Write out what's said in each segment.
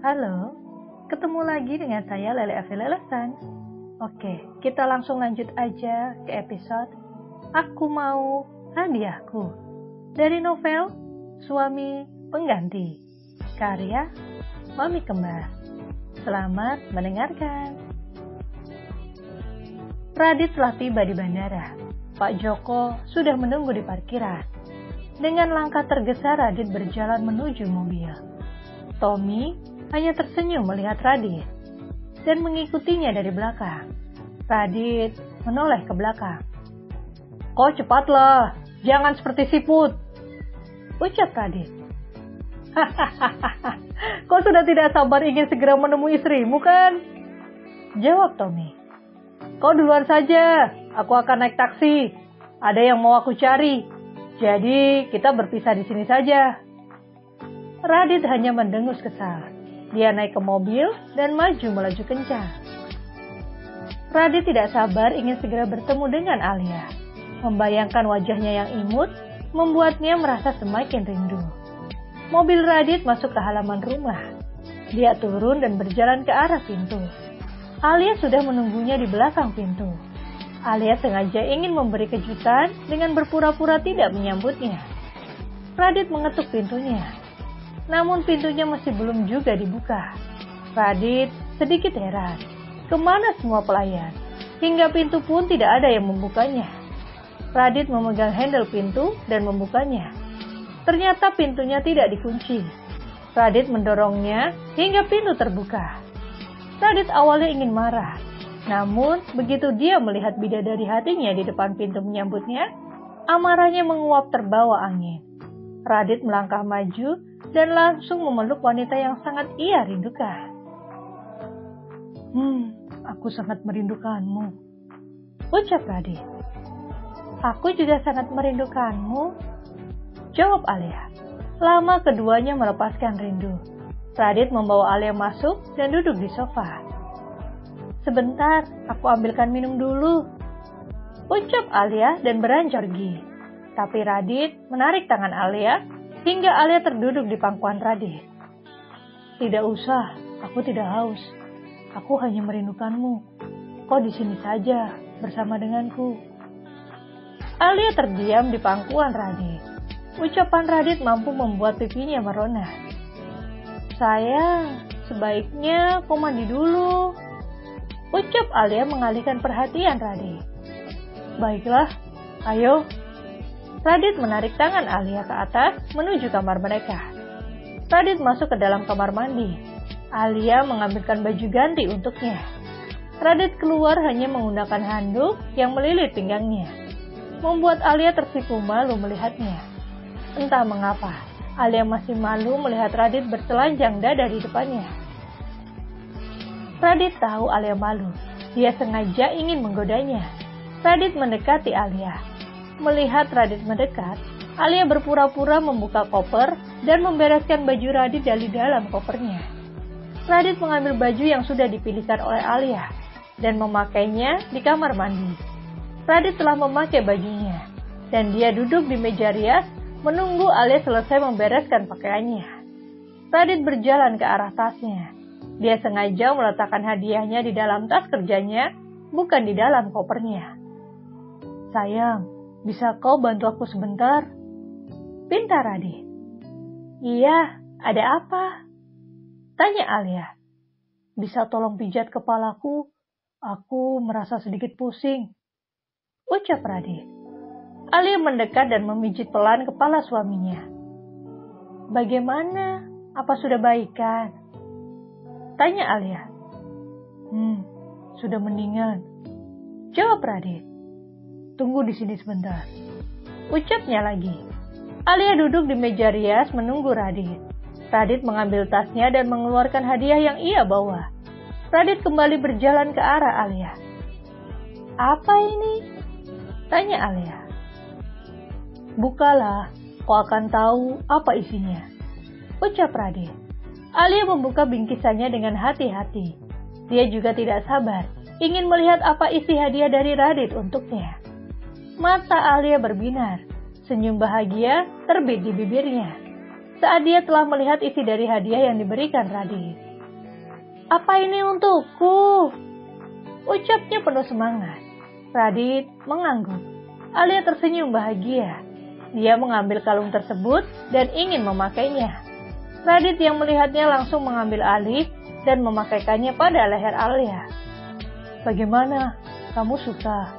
Halo, ketemu lagi dengan saya Lele Afi Lelesan. Oke, kita langsung lanjut aja ke episode Aku Mau Hadiahku dari novel Suami Pengganti, karya Mami Kembar. Selamat mendengarkan. Radit telah tiba di bandara. Pak Joko sudah menunggu di parkiran. Dengan langkah tergesa Radit berjalan menuju mobil. Tommy hanya tersenyum melihat Radit dan mengikutinya dari belakang. Radit menoleh ke belakang. "Kau cepatlah, jangan seperti siput," ucap Radit. "Hahaha, kau sudah tidak sabar ingin segera menemui istrimu kan?" jawab Tommy. "Kau duluan saja, aku akan naik taksi. Ada yang mau aku cari, jadi kita berpisah di sini saja." Radit hanya mendengus kesal. Dia naik ke mobil dan maju melaju kencang. Radit tidak sabar ingin segera bertemu dengan Alia. Membayangkan wajahnya yang imut membuatnya merasa semakin rindu. Mobil Radit masuk ke halaman rumah. Dia turun dan berjalan ke arah pintu. Alia sudah menunggunya di belakang pintu. Alia sengaja ingin memberi kejutan dengan berpura-pura tidak menyambutnya. Radit mengetuk pintunya. Namun pintunya masih belum juga dibuka. Radit sedikit heran. Kemana semua pelayan? Hingga pintu pun tidak ada yang membukanya. Radit memegang handle pintu dan membukanya. Ternyata pintunya tidak dikunci. Radit mendorongnya hingga pintu terbuka. Radit awalnya ingin marah. Namun begitu dia melihat bidadari hatinya di depan pintu menyambutnya, amarahnya menguap terbawa angin. Radit melangkah maju dan langsung memeluk wanita yang sangat ia rindukan. Aku sangat merindukanmu," ucap Radit. "Aku juga sangat merindukanmu," jawab Alia. Lama keduanya melepaskan rindu. Radit membawa Alia masuk dan duduk di sofa. "Sebentar, aku ambilkan minum dulu," ucap Alia dan beranjak pergi. Tapi Radit menarik tangan Alia hingga Alia terduduk di pangkuan Radit. "Tidak usah, aku tidak haus. Aku hanya merindukanmu. Kau di sini saja bersama denganku." Alia terdiam di pangkuan Radit. Ucapan Radit mampu membuat pipinya merona. "Sayang, sebaiknya kau mandi dulu," ucap Alia mengalihkan perhatian Radit. "Baiklah, ayo." Radit menarik tangan Alia ke atas menuju kamar mereka. Radit masuk ke dalam kamar mandi. Alia mengambilkan baju ganti untuknya. Radit keluar hanya menggunakan handuk yang melilit pinggangnya. Membuat Alia tersipu malu melihatnya. Entah mengapa, Alia masih malu melihat Radit bertelanjang dada di depannya. Radit tahu Alia malu. Dia sengaja ingin menggodanya. Radit mendekati Alia. Melihat Radit mendekat, Alia berpura-pura membuka koper dan membereskan baju Radit dari dalam kopernya. Radit mengambil baju yang sudah dipilihkan oleh Alia dan memakainya di kamar mandi. Radit telah memakai bajunya dan dia duduk di meja rias menunggu Alia selesai membereskan pakaiannya. Radit berjalan ke arah tasnya. Dia sengaja meletakkan hadiahnya di dalam tas kerjanya, bukan di dalam kopernya. "Sayang, bisa kau bantu aku sebentar?" pinta Radit. "Iya, ada apa?" tanya Alia. "Bisa tolong pijat kepalaku? Aku merasa sedikit pusing," ucap Radit. Alia mendekat dan memijit pelan kepala suaminya. "Bagaimana? Apa sudah baikan?" tanya Alia. Sudah mendingan," jawab Radit. "Tunggu di sini sebentar," ucapnya lagi. Alia duduk di meja rias menunggu Radit. Radit mengambil tasnya dan mengeluarkan hadiah yang ia bawa. Radit kembali berjalan ke arah Alia. "Apa ini?" tanya Alia. "Bukalah, kau akan tahu apa isinya," ucap Radit. Alia membuka bingkisannya dengan hati-hati. Dia juga tidak sabar, ingin melihat apa isi hadiah dari Radit untuknya. Mata Alia berbinar, senyum bahagia terbit di bibirnya. saat dia telah melihat isi dari hadiah yang diberikan Radit. Apa ini untukku? Ucapnya penuh semangat. Radit mengangguk. Alia tersenyum bahagia. Dia mengambil kalung tersebut dan ingin memakainya. Radit yang melihatnya langsung mengambil alih dan memakaikannya pada leher Alia. Bagaimana? Kamu suka?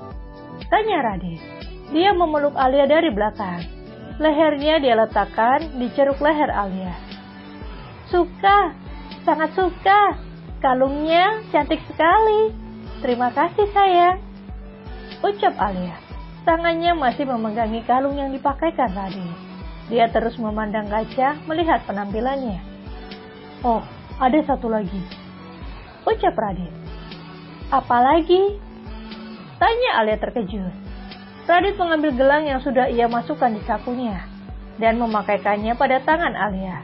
Tanya Radit. Dia memeluk Alia dari belakang. Lehernya dia letakkan di ceruk leher Alia. Suka, sangat suka. Kalungnya cantik sekali. Terima kasih sayang. Ucap Alia. Tangannya masih memegangi kalung yang dipakaikan Radit. Dia terus memandang kaca melihat penampilannya. Oh, ada satu lagi. Ucap Radit. Apa lagi? Tanya Alia terkejut. Radit mengambil gelang yang sudah ia masukkan di sakunya dan memakaikannya pada tangan Alia.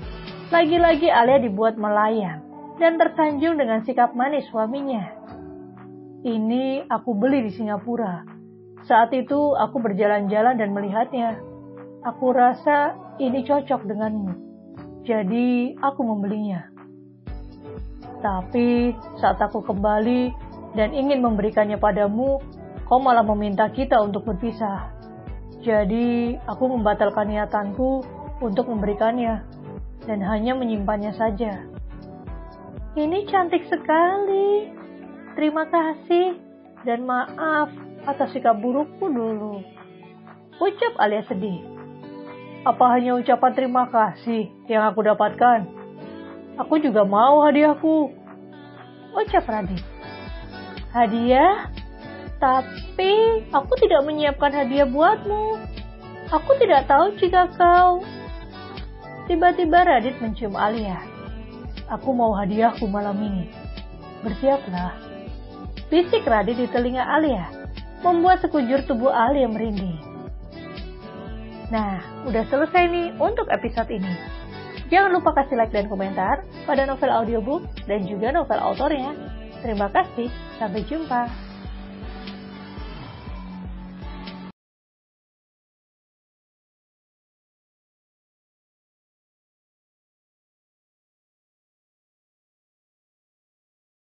Lagi-lagi Alia dibuat melayang dan tersanjung dengan sikap manis suaminya. Ini aku beli di Singapura. Saat itu aku berjalan-jalan dan melihatnya. Aku rasa ini cocok denganmu. Jadi aku membelinya. Tapi saat aku kembali dan ingin memberikannya padamu, kau malah meminta kita untuk berpisah. Jadi aku membatalkan niatanku untuk memberikannya dan hanya menyimpannya saja. Ini cantik sekali. Terima kasih dan maaf atas sikap burukku dulu. Ucap Alia sedih. Apa hanya ucapan terima kasih yang aku dapatkan? Aku juga mau hadiahku. Ucap Radit. Hadiah? Tapi aku tidak menyiapkan hadiah buatmu. Aku tidak tahu jika kau... Tiba-tiba Radit mencium Alia. Aku mau hadiahku malam ini. Bersiaplah. Bisik Radit di telinga Alia, membuat sekujur tubuh Alia merinding. Nah, udah selesai nih untuk episode ini. Jangan lupa kasih like dan komentar pada novel audiobook dan juga novel autornya. Terima kasih, sampai jumpa.